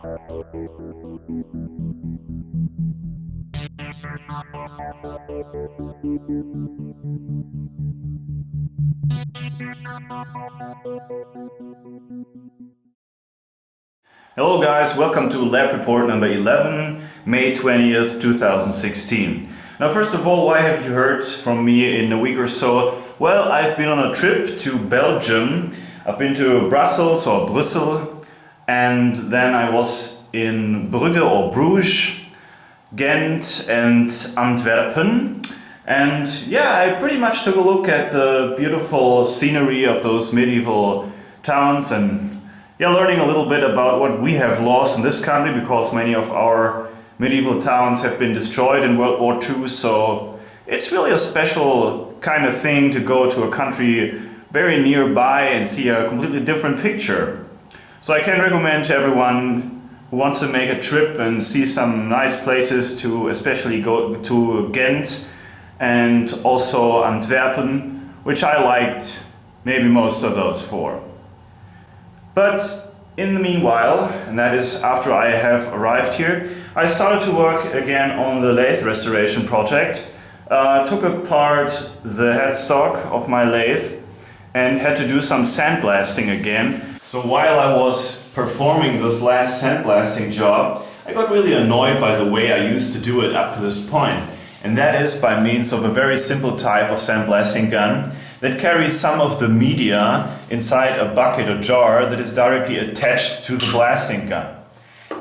Hello guys, welcome to lab report number 11, May 20th, 2016. Now first of all, why haven't you heard from me in a week or so? Well, I've been on a trip to Belgium. I've been to Brussels or Brussels, and then I was in Brugge or Bruges, Ghent and Antwerpen. And yeah, I pretty much took a look at the beautiful scenery of those medieval towns and learning a little bit about what we have lost in this country, because many of our medieval towns have been destroyed in World War II. So it's really a special kind of thing to go to a country very nearby and see a completely different picture. So I can recommend to everyone who wants to make a trip and see some nice places to especially go to Ghent and also Antwerpen, which I liked maybe most of those four. But in the meanwhile, and that is after I have arrived here, I started to work again on the lathe restoration project. Took apart the headstock of my lathe and had to do some sandblasting again. So while I was performing this last sandblasting job, I got really annoyed by the way I used to do it up to this point. And that is by means of a very simple type of sandblasting gun that carries some of the media inside a bucket or jar that is directly attached to the blasting gun.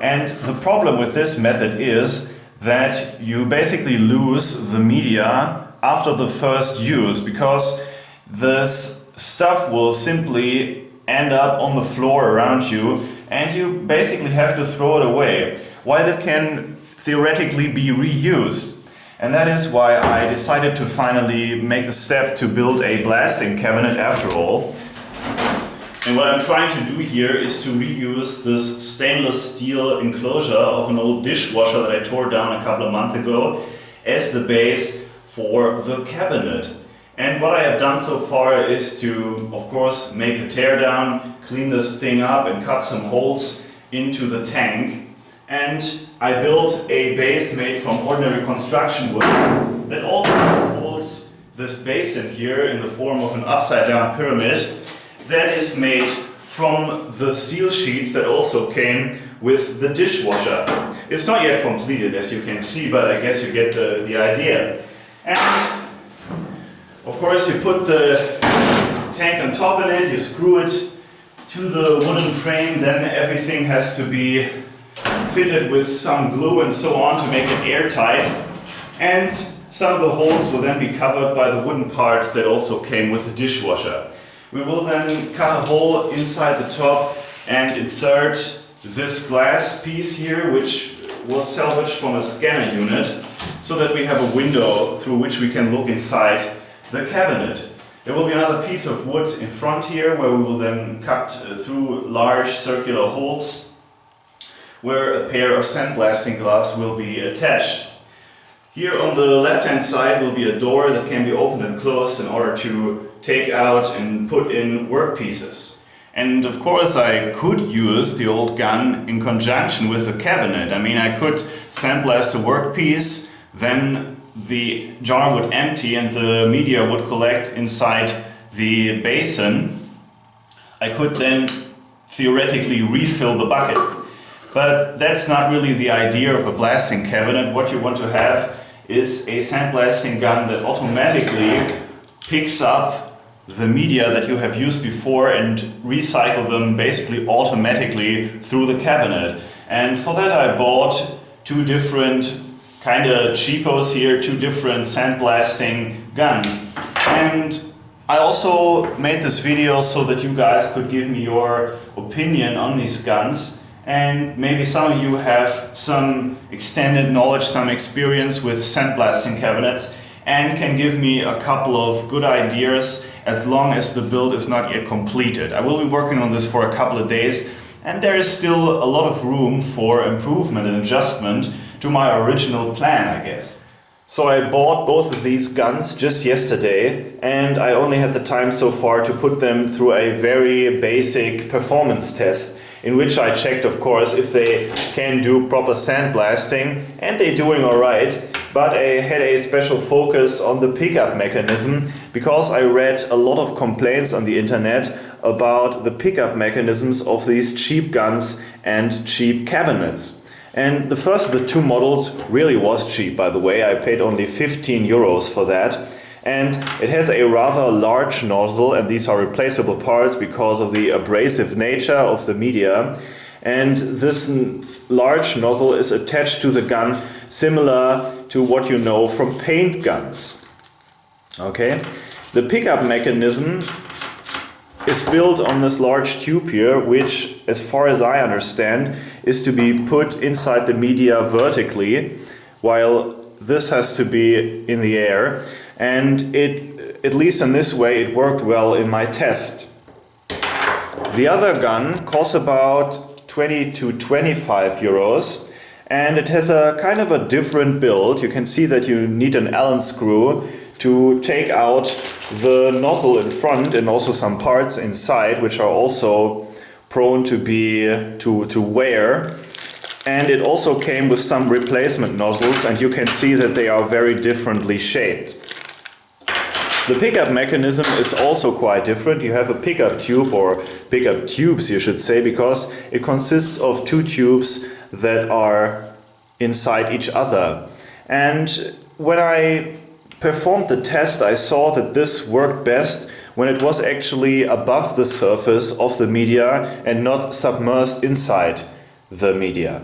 And the problem with this method is that you basically lose the media after the first use, because this stuff will simply end up on the floor around you and you basically have to throw it away, while it can theoretically be reused. And that is why I decided to finally make the step to build a blasting cabinet after all. And what I'm trying to do here is to reuse this stainless steel enclosure of an old dishwasher that I tore down a couple of months ago as the base for the cabinet. And what I have done so far is to, of course, make a teardown, clean this thing up and cut some holes into the tank. And I built a base made from ordinary construction wood that also holds this basin here in the form of an upside down pyramid that is made from the steel sheets that also came with the dishwasher. It's not yet completed, as you can see, but I guess you get the idea. And of course you put the tank on top of it, you screw it to the wooden frame, then everything has to be fitted with some glue and so on to make it airtight, and some of the holes will then be covered by the wooden parts that also came with the dishwasher. We will then cut a hole inside the top and insert this glass piece here, which was salvaged from a scanner unit, so that we have a window through which we can look inside the cabinet. There will be another piece of wood in front here where we will then cut through large circular holes where a pair of sandblasting gloves will be attached. Here on the left hand side will be a door that can be opened and closed in order to take out and put in workpieces. And of course I could use the old gun in conjunction with the cabinet. I mean, I could sandblast a workpiece, then the jar would empty and the media would collect inside the basin. I could then theoretically refill the bucket. But that's not really the idea of a blasting cabinet. What you want to have is a sandblasting gun that automatically picks up the media that you have used before and recycle them basically automatically through the cabinet. And for that I bought two different kind of cheapos here, two different sandblasting guns. And I also made this video so that you guys could give me your opinion on these guns. And maybe some of you have some extended knowledge, some experience with sandblasting cabinets, and can give me a couple of good ideas as long as the build is not yet completed. I will be working on this for a couple of days, and there is still a lot of room for improvement and adjustment to my original plan, I guess. So I bought both of these guns just yesterday, and I only had the time so far to put them through a very basic performance test. in which I checked, of course, if they can do proper sandblasting, and they're doing alright. But I had a special focus on the pickup mechanism because I read a lot of complaints on the internet about the pickup mechanisms of these cheap guns and cheap cabinets. And the first of the two models really was cheap, by the way. I paid only 15 euros for that. And it has a rather large nozzle, and these are replaceable parts because of the abrasive nature of the media. And this large nozzle is attached to the gun, similar to what you know from paint guns. Okay, the pickup mechanism is built on this large tube here, which, as far as I understand, is to be put inside the media vertically, while this has to be in the air. And it, at least in this way, it worked well in my test. The other gun costs about 20 to 25 euros. And it has a kind of a different build. You can see that you need an Allen screw to take out the nozzle in front and also some parts inside, which are also prone to wear. And it also came with some replacement nozzles, and you can see that they are very differently shaped. The pickup mechanism is also quite different. You have a pickup tube, or pickup tubes you should say, because it consists of two tubes that are inside each other. And when I performed the test, I saw that this worked best when it was actually above the surface of the media and not submerged inside the media.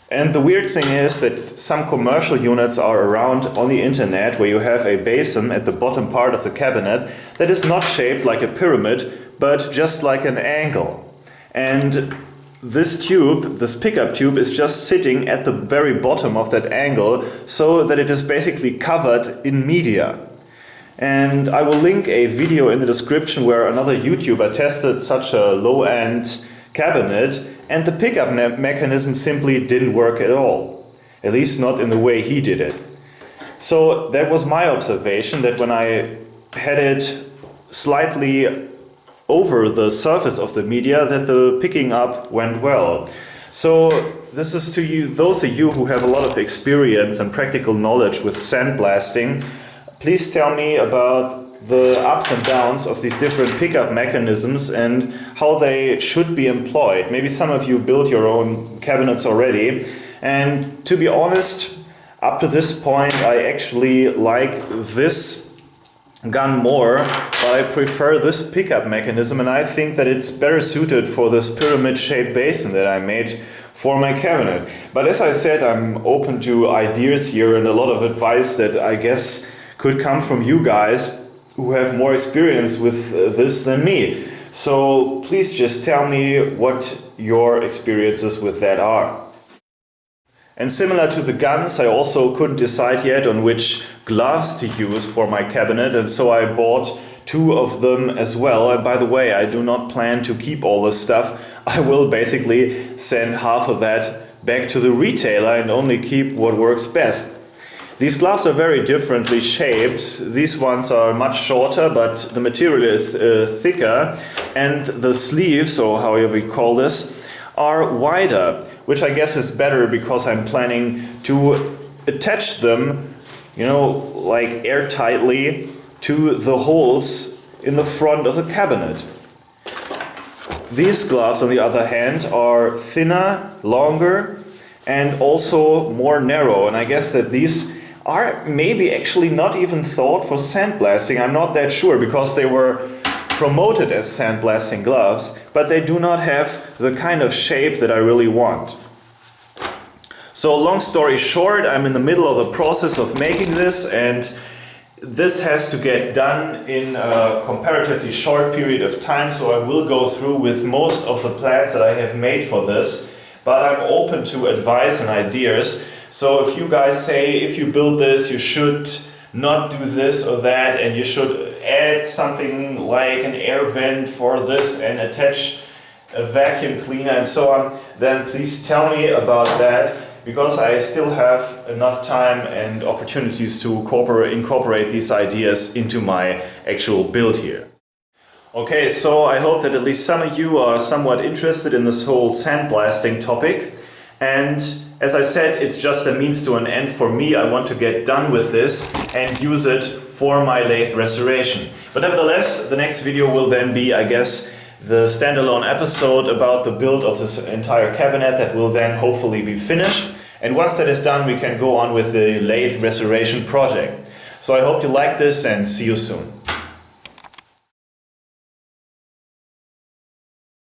And the weird thing is that some commercial units are around on the internet where you have a basin at the bottom part of the cabinet that is not shaped like a pyramid, but just like an angle. And this tube, this pickup tube, is just sitting at the very bottom of that angle, so that it is basically covered in media. And I will link a video in the description where another YouTuber tested such a low-end cabinet, and the pickup mechanism simply didn't work at all. At least not in the way he did it. So that was my observation, that when I had it slightly over the surface of the media, that the picking up went well. So this is to you, those of you who have a lot of experience and practical knowledge with sandblasting. Please tell me about the ups and downs of these different pickup mechanisms and how they should be employed. Maybe some of you built your own cabinets already. And to be honest, up to this point I actually like this gun more, but I prefer this pickup mechanism, and I think that it's better suited for this pyramid shaped basin that I made for my cabinet. But as I said, I'm open to ideas here and a lot of advice that I guess could come from you guys who have more experience with this than me. So please just tell me what your experiences with that are. And similar to the guns, I also couldn't decide yet on which gloves to use for my cabinet, and so I bought two of them as well. And by the way, I do not plan to keep all this stuff. I will basically send half of that back to the retailer and only keep what works best. These gloves are very differently shaped. These ones are much shorter, but the material is thicker, and the sleeves, or however you call this, are wider, which I guess is better because I'm planning to attach them, you know, like airtightly to the holes in the front of the cabinet. These gloves, on the other hand, are thinner, longer, and also more narrow, and I guess that these are maybe actually not even thought for sandblasting. I'm not that sure, because they were promoted as sandblasting gloves, but they do not have the kind of shape that I really want. So long story short, I'm in the middle of the process of making this, and this has to get done in a comparatively short period of time, so I will go through with most of the plans that I have made for this, but I'm open to advice and ideas. So if you guys say, if you build this, you should not do this or that, and you should add something like an air vent for this and attach a vacuum cleaner and so on, then please tell me about that, because I still have enough time and opportunities to incorporate these ideas into my actual build here. Okay, so I hope that at least some of you are somewhat interested in this whole sandblasting topic. And as I said, it's just a means to an end for me. I want to get done with this and use it for my lathe restoration. But nevertheless, the next video will then be, I guess, the standalone episode about the build of this entire cabinet that will then hopefully be finished. And once that is done, we can go on with the lathe restoration project. So I hope you like this and see you soon.